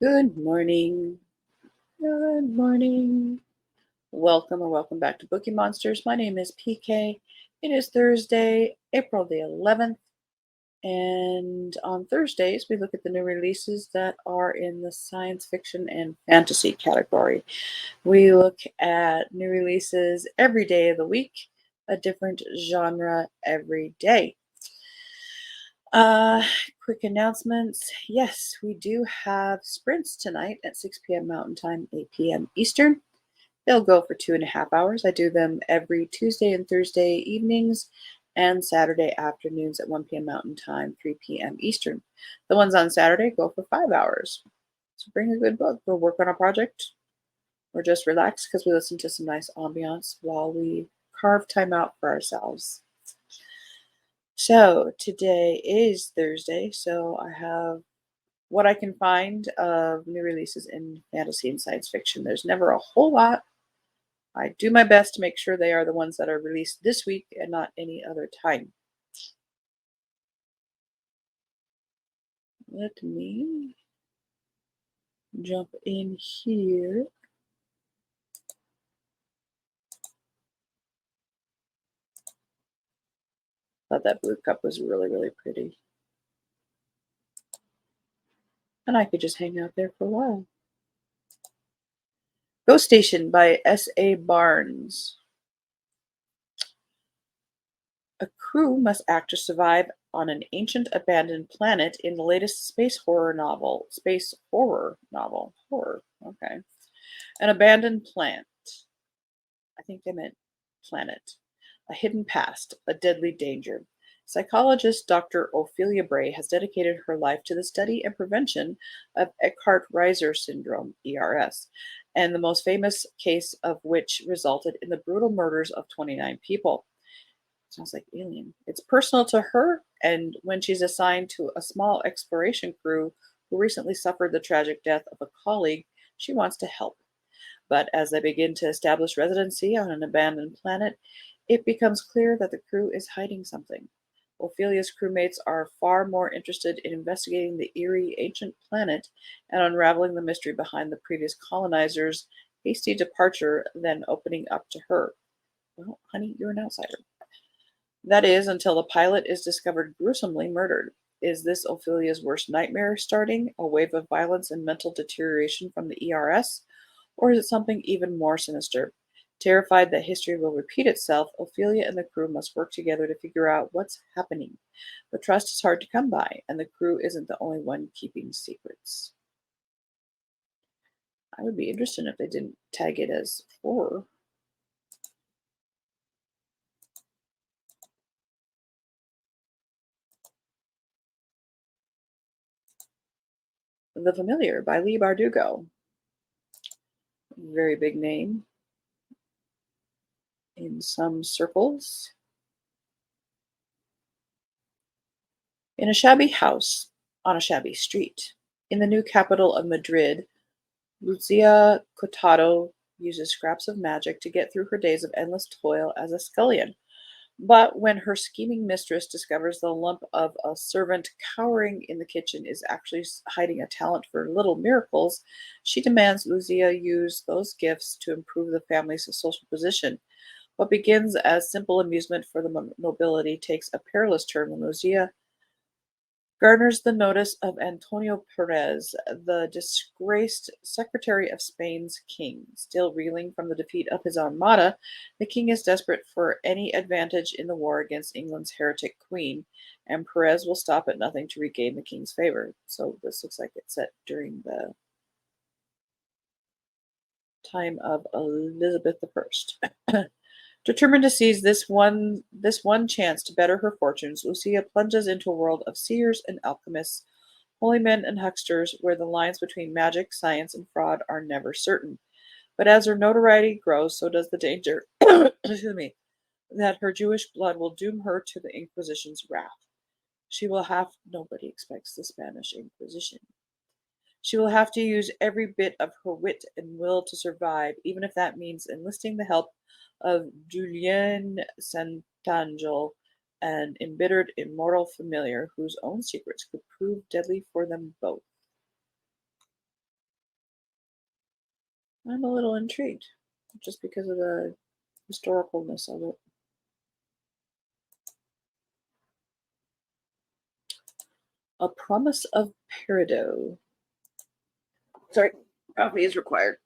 Good morning. Good morning. Welcome or welcome back to Bookeemonsters. My name is PK. It is Thursday, April the 11th. And on Thursdays, we look at the new releases that are in the science fiction and fantasy category. We look at new releases every day of the week, a different genre every day. Uh, Quick announcements. Yes, we do have sprints tonight at 6 p.m. Mountain Time, 8 p.m. Eastern. They'll go for 2.5 hours. I do them every Tuesday and Thursday evenings and Saturday afternoons at 1 p.m. Mountain Time, 3 p.m. Eastern. The ones on Saturday go for 5 hours. So bring a good book. We'll work on a project or just relax because we listen to some nice ambiance while we carve time out for ourselves. So today is Thursday, so I have what I can find of new releases in fantasy and science fiction. There's never a whole lot. I do my best to make sure they are the ones that are released this week and not any other time. Let me jump in here. Thought that blue cup was really, really pretty. And I could just hang out there for a while. Ghost Station by S.A. Barnes. A crew must act to survive on an ancient abandoned planet in the latest space horror novel. Space horror novel. Horror. Okay. An abandoned plant. I think they meant planet. A hidden past, a deadly danger. Psychologist Dr. Ophelia Bray has dedicated her life to the study and prevention of Eckhart-Reiser syndrome, ERS, and the most famous case of which resulted in the brutal murders of 29 people. Sounds like Alien. It's personal to her, and when she's assigned to a small exploration crew who recently suffered the tragic death of a colleague, she wants to help. But as they begin to establish residency on an abandoned planet, it becomes clear that the crew is hiding something. Ophelia's crewmates are far more interested in investigating the eerie ancient planet and unraveling the mystery behind the previous colonizers' hasty departure than opening up to her. Well, honey, you're an outsider. That is, until the pilot is discovered gruesomely murdered. Is this Ophelia's worst nightmare starting? A wave of violence and mental deterioration from the ERS? Or is it something even more sinister? Terrified that history will repeat itself, Ophelia and the crew must work together to figure out what's happening. But trust is hard to come by, and the crew isn't the only one keeping secrets. I would be interested if they didn't tag it as horror. The Familiar by Lee Bardugo. Very big name in some circles. In a shabby house on a shabby street. In the new capital of Madrid, Lucia Cotado uses scraps of magic to get through her days of endless toil as a scullion. But when her scheming mistress discovers the lump of a servant cowering in the kitchen is actually hiding a talent for little miracles, she demands Lucia use those gifts to improve the family's social position. What begins as simple amusement for the nobility takes a perilous turn when Lucia garners the notice of Antonio Perez, the disgraced Secretary of Spain's king. Still reeling from the defeat of his armada, the king is desperate for any advantage in the war against England's heretic queen, and Perez will stop at nothing to regain the king's favor. So this looks like it's set during the time of Elizabeth I. Determined to seize this one chance to better her fortunes, Lucia plunges into a world of seers and alchemists, holy men and hucksters, where the lines between magic, science, and fraud are never certain. But as her notoriety grows, so does the danger excuse me, that her Jewish blood will doom her to the Inquisition's wrath. She will have nobody expects the Spanish Inquisition. She will have to use every bit of her wit and will to survive, even if that means enlisting the help of Julien Santangel, an embittered immortal familiar whose own secrets could prove deadly for them both. I'm a little intrigued just because of the historicalness of it. A promise of peridot. Sorry, coffee is required.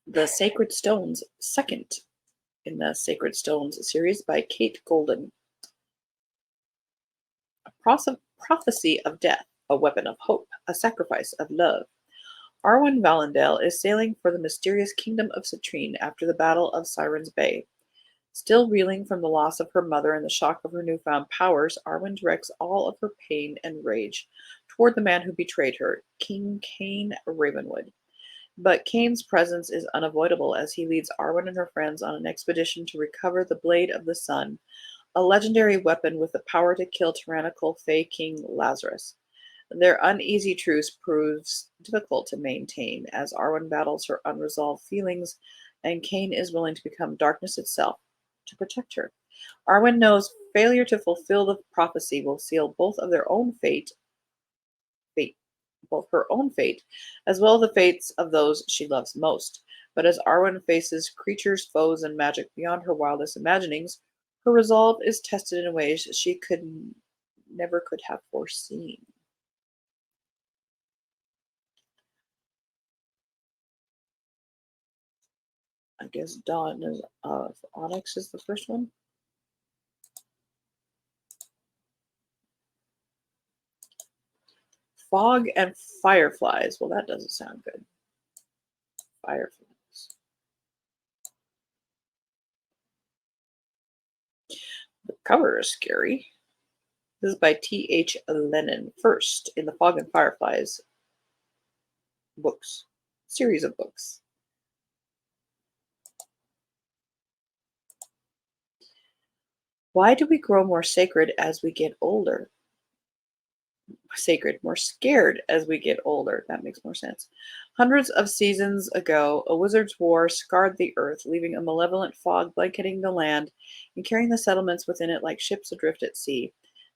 The Sacred Stones, second in the Sacred Stones series by Kate Golden. A prophecy of death, a weapon of hope, a sacrifice of love. Arwen Valendale is sailing for the mysterious kingdom of Citrine after the Battle of Sirens Bay. Still reeling from the loss of her mother and the shock of her newfound powers, Arwen directs all of her pain and rage toward the man who betrayed her, King Cain Ravenwood. But Cain's presence is unavoidable as he leads Arwen and her friends on an expedition to recover the Blade of the Sun, a legendary weapon with the power to kill tyrannical Fey King Lazarus. Their uneasy truce proves difficult to maintain as Arwen battles her unresolved feelings and Cain is willing to become darkness itself to protect her. Arwen knows failure to fulfill the prophecy will seal both of their own fate, both her own fate, as well as the fates of those she loves most. But as Arwen faces creatures, foes, and magic beyond her wildest imaginings, her resolve is tested in ways she never could have foreseen. I guess Dawn is Onyx is the first one. Fog and Fireflies. Well, that doesn't sound good. Fireflies. The cover is scary. This is by T.H. Lennon. First in the Fog and Fireflies books, series of books. Why do we grow more sacred as we get older? More scared as we get older. That makes more sense. Hundreds of seasons ago, a wizard's war scarred the earth, leaving a malevolent fog blanketing the land and carrying the settlements within it like ships adrift at sea.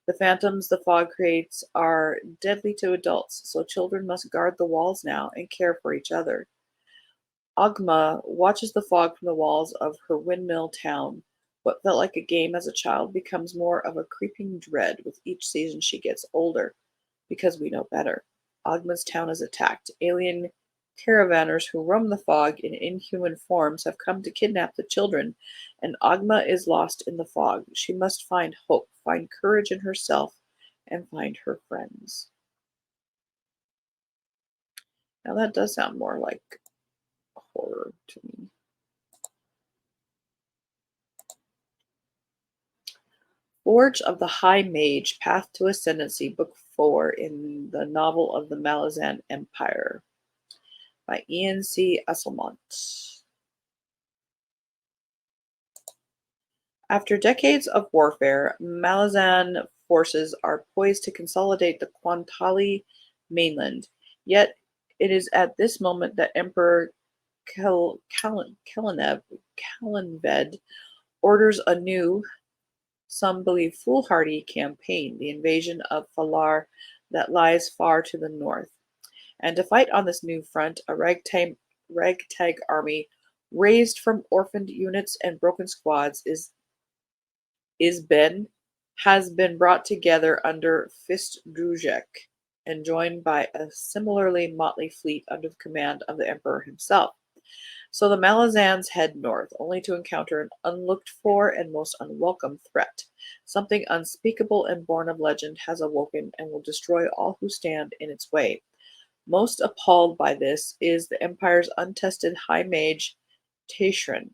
The phantoms the fog creates are deadly to adults, so children must guard the walls now and care for each other. Ogma watches the fog from the walls of her windmill town. What felt like a game as a child becomes more of a creeping dread with each season she gets older, because we know better. Ogma's town is attacked. Alien caravanners who roam the fog in inhuman forms have come to kidnap the children, and Ogma is lost in the fog. She must find hope, find courage in herself, and find her friends. Now that does sound more like horror to me. Forge of the High Mage, Path to Ascendancy, Book 4 in the novel of the Malazan Empire by Ian C. Esselmont. After decades of warfare, Malazan forces are poised to consolidate the Quantali mainland. Yet it is at this moment that Emperor Kalinved orders a new, some believe foolhardy, campaign, the invasion of Falar that lies far to the north. And to fight on this new front, a ragtag army raised from orphaned units and broken squads has been brought together under Fistdrujek and joined by a similarly motley fleet under the command of the Emperor himself. So the Malazans head north, only to encounter an unlooked-for and most unwelcome threat. Something unspeakable and born of legend has awoken and will destroy all who stand in its way. Most appalled by this is the Empire's untested high mage, Taishran.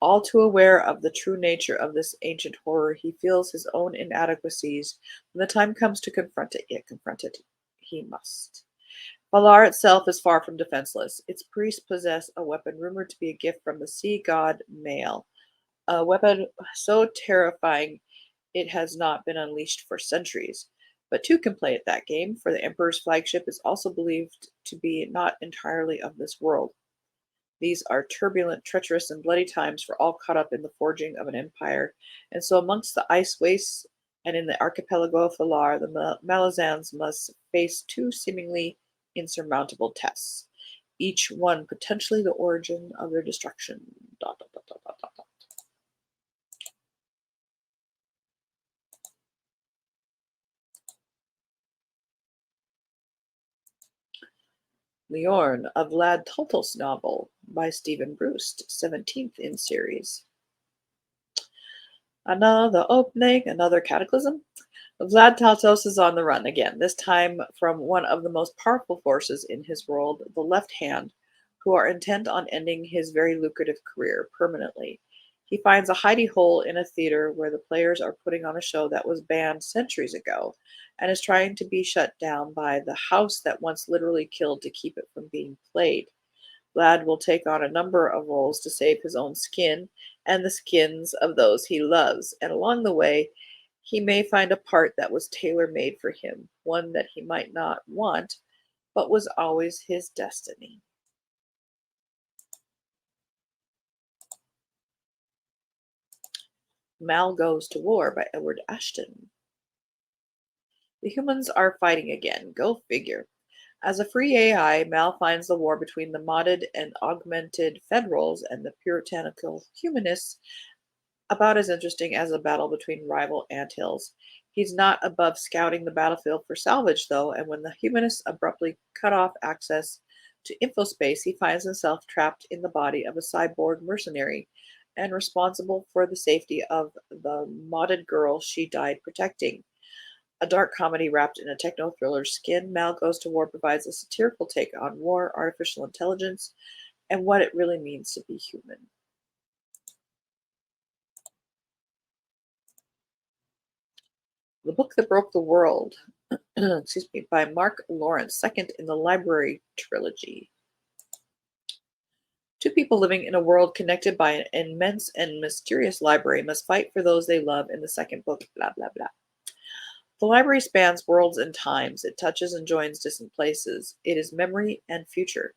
All too aware of the true nature of this ancient horror, he feels his own inadequacies. When the time comes to confront it, yet confront it he must. Valar itself is far from defenseless. Its priests possess a weapon rumored to be a gift from the sea god Mael, a weapon so terrifying it has not been unleashed for centuries. But two can play at that game, for the Emperor's flagship is also believed to be not entirely of this world. These are turbulent, treacherous, and bloody times for all caught up in the forging of an empire, and so amongst the ice wastes And in the archipelago of Falar, the Malazans must face two seemingly insurmountable tests, each one potentially the origin of their destruction. Dot, dot, dot, dot, dot, dot, dot. Liorn, a Vlad Toltos novel by Stephen Bruce, 17th in series. Another opening, another cataclysm. Vlad Taltos is on the run again, this time from one of the most powerful forces in his world, the Left Hand, who are intent on ending his very lucrative career permanently. He finds a hidey hole in a theater where the players are putting on a show that was banned centuries ago and is trying to be shut down by the house that once literally killed to keep it from being played. Vlad will take on a number of roles to save his own skin and the skins of those he loves, and along the way, he may find a part that was tailor made for him, one that he might not want, but was always his destiny. Mal Goes to War by Edward Ashton. The humans are fighting again. Go figure. As a free AI, Mal finds the war between the modded and augmented Federals and the puritanical humanists about as interesting as a battle between rival anthills. He's not above scouting the battlefield for salvage, though, and when the humanists abruptly cut off access to infospace, he finds himself trapped in the body of a cyborg mercenary and responsible for the safety of the modded girl she died protecting. A dark comedy wrapped in a techno thriller's skin, Mal Goes to War provides a satirical take on war, artificial intelligence, and what it really means to be human. The Book That Broke the World, excuse me, by Mark Lawrence, second in the Library trilogy. Two people living in a world connected by an immense and mysterious library must fight for those they love in the second book, blah, blah, blah. The library spans worlds and times. It touches and joins distant places. It is memory and future.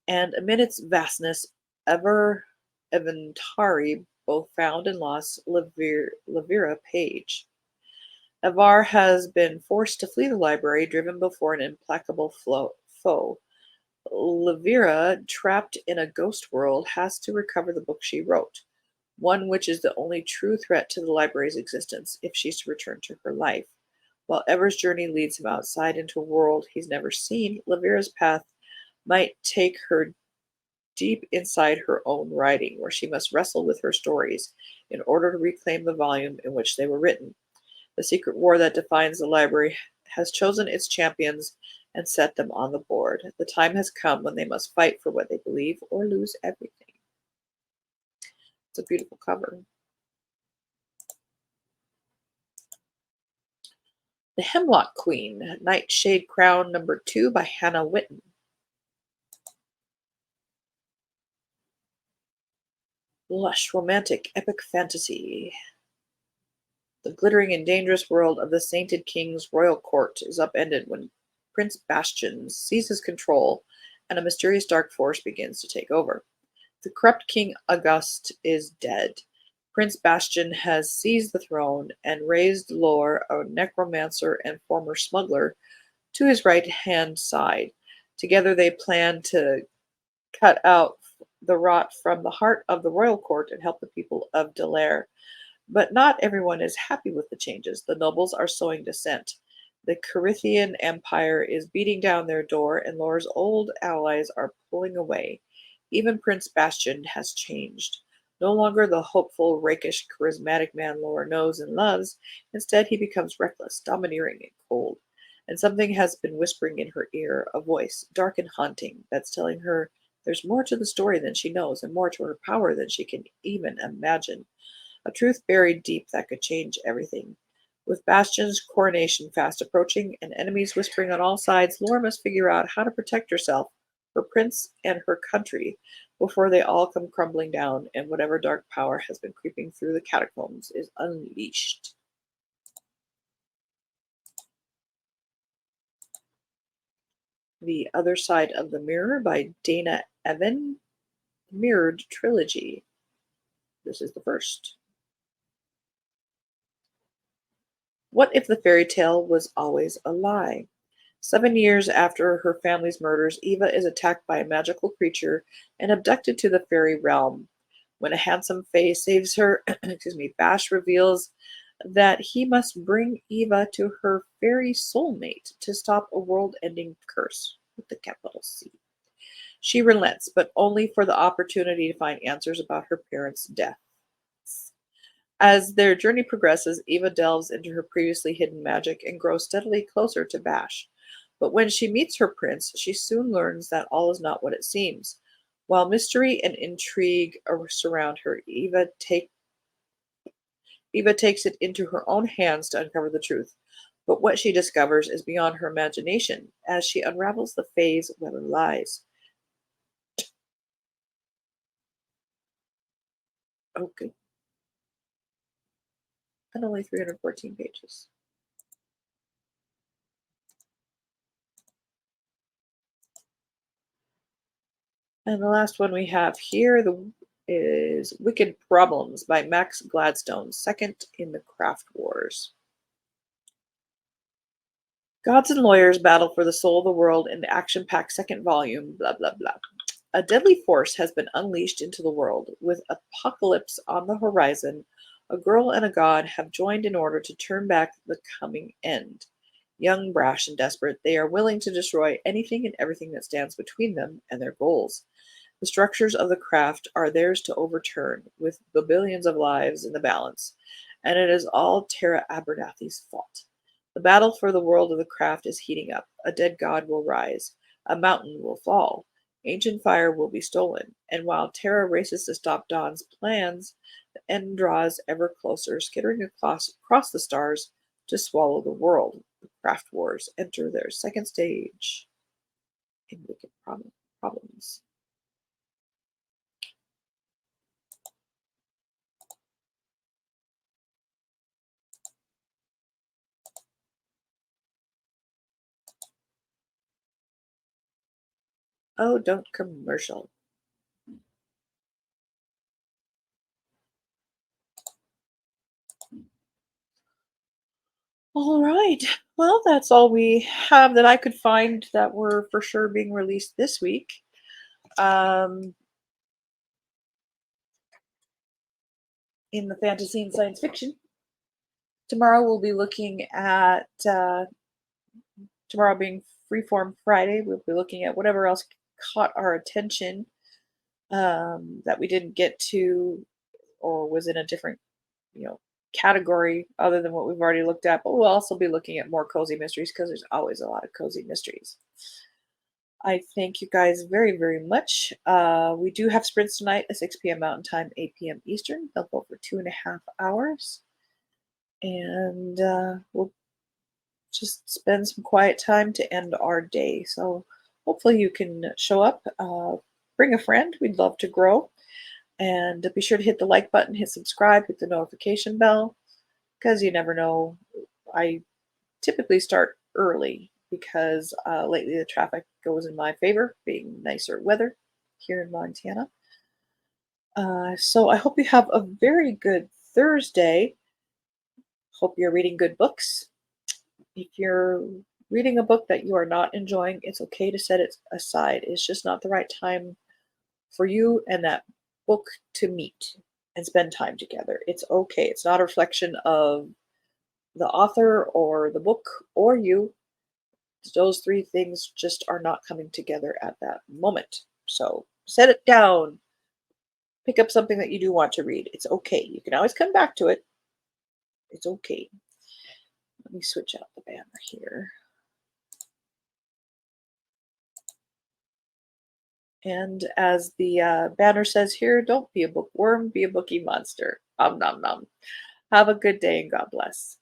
And amid its vastness, ever Eventari both found and lost Lavira Page. Avar has been forced to flee the library, driven before an implacable foe. Lavira, trapped in a ghost world, has to recover the book she wrote, one which is the only true threat to the library's existence if she's to return to her life. While Ever's journey leads him outside into a world he's never seen, Lavira's path might take her deep inside her own writing, where she must wrestle with her stories in order to reclaim the volume in which they were written. The secret war that defines the library has chosen its champions and set them on the board. The time has come when they must fight for what they believe or lose everything. It's a beautiful cover. The Hemlock Queen, Nightshade Crown #2 by Hannah Witten. Lush, romantic, epic fantasy. The glittering and dangerous world of the Sainted King's royal court is upended when Prince Bastian seizes control and a mysterious dark force begins to take over. The corrupt King August is dead. Prince Bastian has seized the throne and raised Lore, a necromancer and former smuggler, to his right-hand side. Together they plan to cut out the rot from the heart of the royal court and help the people of Delaire. But not everyone is happy with the changes. The nobles are sowing dissent. The Carithian Empire is beating down their door, and Lore's old allies are pulling away. Even Prince Bastian has changed. No longer the hopeful, rakish, charismatic man Lore knows and loves. Instead, he becomes reckless, domineering, and cold. And something has been whispering in her ear, a voice, dark and haunting, that's telling her there's more to the story than she knows, and more to her power than she can even imagine. A truth buried deep that could change everything. With Bastion's coronation fast approaching and enemies whispering on all sides, Laura must figure out how to protect herself, her prince, and her country before they all come crumbling down and whatever dark power has been creeping through the catacombs is unleashed. The Other Side of the Mirror by Dana Evan, Mirrored Trilogy. This is the first. What if the fairy tale was always a lie? 7 years after her family's murders, Eva is attacked by a magical creature and abducted to the fairy realm. When a handsome fae saves her, excuse me, Bash reveals that he must bring Eva to her fairy soulmate to stop a world-ending curse with the capital C. She relents, but only for the opportunity to find answers about her parents' death. As their journey progresses, Eva delves into her previously hidden magic and grows steadily closer to Bash. But when she meets her prince, she soon learns that all is not what it seems. While mystery and intrigue surround her, Eva takes it into her own hands to uncover the truth. But what she discovers is beyond her imagination as she unravels the Fae's web of lies. Okay, and only 314 pages. And the last one we have here is Wicked Problems by Max Gladstone, second in the Craft Wars. Gods and lawyers battle for the soul of the world in the action-packed second volume, blah, blah, blah. A deadly force has been unleashed into the world. With apocalypse on the horizon, a girl and a god have joined in order to turn back the coming end. Young, brash, and desperate, they are willing to destroy anything and everything that stands between them and their goals. The structures of the craft are theirs to overturn, with the billions of lives in the balance, and it is all Tara Abernathy's fault. The battle for the world of the craft is heating up. A dead god will rise. A mountain will fall. Ancient fire will be stolen. And while Tara races to stop Dawn's plans, the end draws ever closer, skittering across the stars to swallow the world. The craft wars enter their second stage in Wicked Problems. Oh, don't commercial. All right. Well, that's all we have that I could find that were for sure being released this week. Um, in the fantasy and science fiction. Tomorrow we'll be looking at, tomorrow being Freeform Friday, we'll be looking at whatever else caught our attention that we didn't get to or was in a different, you know, category other than what we've already looked at. But we'll also be looking at more cozy mysteries because there's always a lot of cozy mysteries. I thank you guys very, very much. We do have sprints tonight at 6 p.m. Mountain Time, 8 p.m. Eastern. They'll go for 2.5 hours. And we'll just spend some quiet time to end our day. So hopefully you can show up, bring a friend. We'd love to grow. And be sure to hit the like button, hit subscribe, hit the notification bell, because you never know. I typically start early because lately the traffic goes in my favor, being nicer weather here in Montana. So I hope you have a very good Thursday. Hope you're reading good books. If you're reading a book that you are not enjoying, it's okay to set it aside. It's just not the right time for you and that book to meet and spend time together. It's okay. It's not a reflection of the author or the book or you. Those three things just are not coming together at that moment. So set it down. Pick up something that you do want to read. It's okay. You can always come back to it. It's okay. Let me switch out the banner here. And as the banner says here, don't be a bookworm, be a bookie monster. Nom nom nom. Have a good day and God bless.